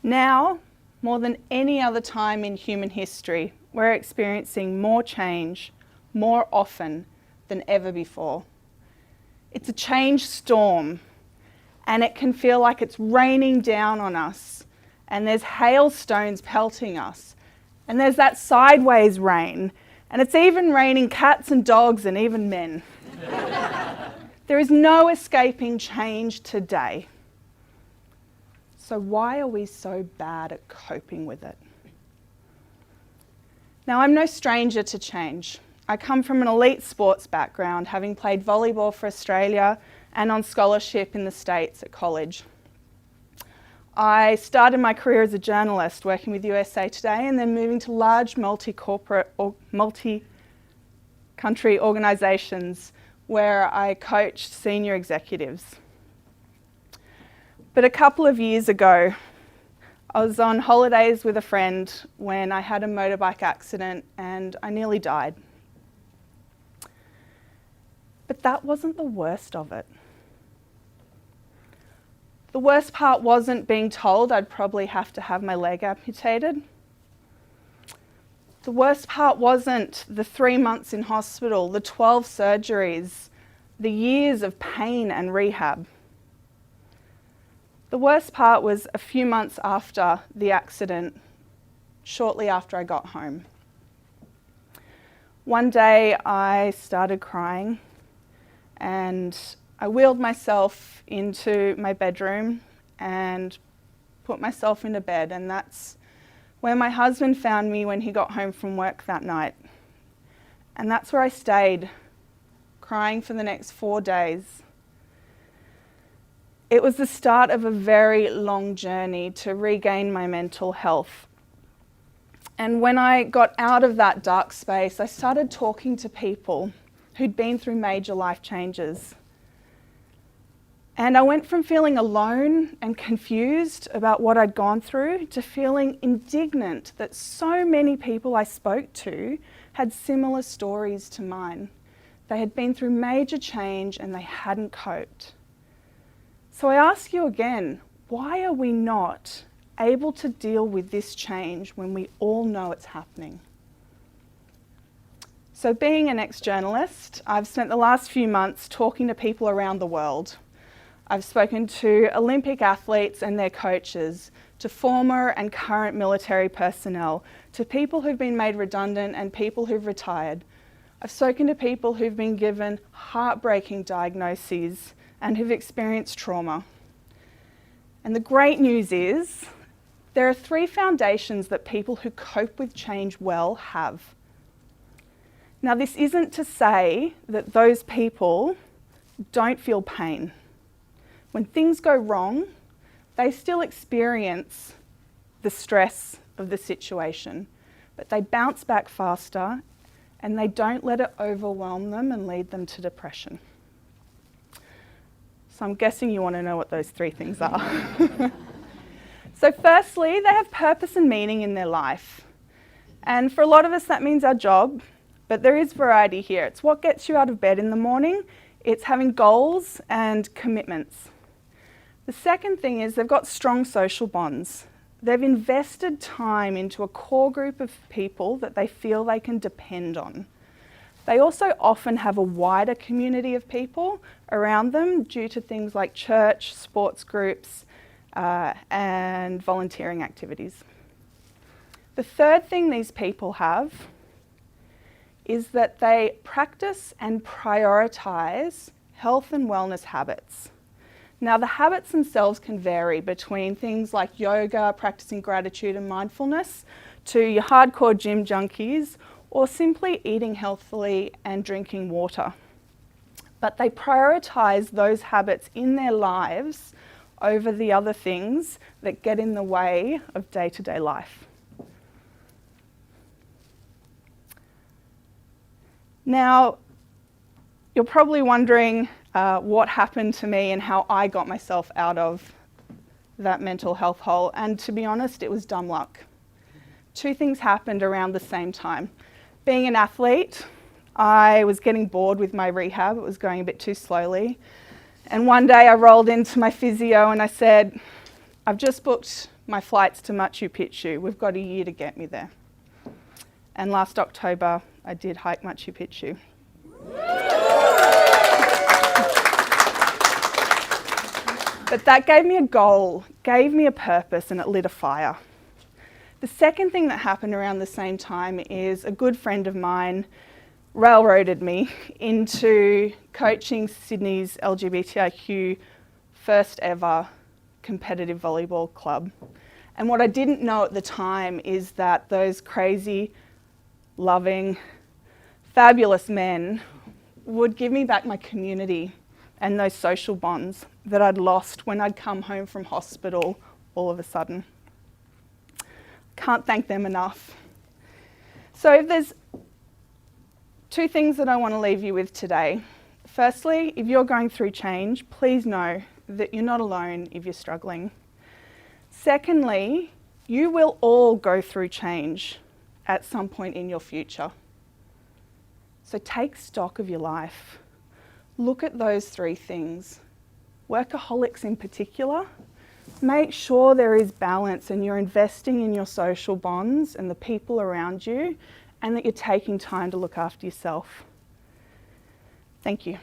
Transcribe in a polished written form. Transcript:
Now, more than any other time in human history, we're experiencing more change more often than ever before. It's a change storm, and it can feel like it's raining down on us, and there's hailstones pelting us, and there's that sideways rain, and it's even raining cats and dogs and even men. There is no escaping change today. So why are we so bad at coping with it? Now, I'm no stranger to change. I come from an elite sports background, having played volleyball for Australia and on scholarship in the States at college. I started my career as a journalist, working with USA Today, and then moving to large multi-corporate or multi-country organisations where I coached senior executives. But a couple of years ago, I was on holidays with a friend when I had a motorbike accident and I nearly died. But that wasn't the worst of it. The worst part wasn't being told I'd probably have to have my leg amputated. The worst part wasn't the 3 months in hospital, the 12 surgeries, the years of pain and rehab. The worst part was a few months after the accident, shortly after I got home. One day I started crying and I wheeled myself into my bedroom and put myself into bed, and that's where my husband found me when he got home from work that night. And that's where I stayed, crying for the next 4 days. It was the start of a very long journey to regain my mental health. And when I got out of that dark space, I started talking to people who'd been through major life changes. And I went from feeling alone and confused about what I'd gone through to feeling indignant that so many people I spoke to had similar stories to mine. They had been through major change and they hadn't coped. So I ask you again, why are we not able to deal with this change when we all know it's happening? So being an ex-journalist, I've spent the last few months talking to people around the world. I've spoken to Olympic athletes and their coaches, to former and current military personnel, to people who've been made redundant and people who've retired. I've spoken to people who've been given heartbreaking diagnoses and who've experienced trauma. And the great news is, there are 3 foundations that people who cope with change well have. Now, this isn't to say that those people don't feel pain. When things go wrong, they still experience the stress of the situation, but they bounce back faster and they don't let it overwhelm them and lead them to depression. So I'm guessing you want to know what those 3 things are. So firstly, they have purpose and meaning in their life. And for a lot of us, that means our job, but there is variety here. It's what gets you out of bed in the morning. It's having goals and commitments. The second thing is they've got strong social bonds. They've invested time into a core group of people that they feel they can depend on. They also often have a wider community of people around them due to things like church, sports groups, and volunteering activities. The third thing these people have is that they practice and prioritise health and wellness habits. Now, the habits themselves can vary between things like yoga, practicing gratitude and mindfulness, to your hardcore gym junkies, or simply eating healthily and drinking water. But they prioritise those habits in their lives over the other things that get in the way of day-to-day life. Now, you're probably wondering what happened to me and how I got myself out of that mental health hole. And to be honest, it was dumb luck. 2 things happened around the same time. Being an athlete, I was getting bored with my rehab. It was going a bit too slowly. And one day I rolled into my physio and I said, I've just booked my flights to Machu Picchu. We've got a year to get me there. And last October, I did hike Machu Picchu. But that gave me a goal, gave me a purpose, and it lit a fire. The second thing that happened around the same time is a good friend of mine railroaded me into coaching Sydney's LGBTIQ first ever competitive volleyball club. And what I didn't know at the time is that those crazy, loving, fabulous men would give me back my community and those social bonds that I'd lost when I'd come home from hospital all of a sudden. Can't thank them enough. So there's two things that I want to leave you with today. Firstly, if you're going through change, please know that you're not alone if you're struggling. Secondly, you will all go through change at some point in your future. So take stock of your life. Look at those three things. Workaholics in particular, make sure there is balance and you're investing in your social bonds and the people around you, and that you're taking time to look after yourself. Thank you.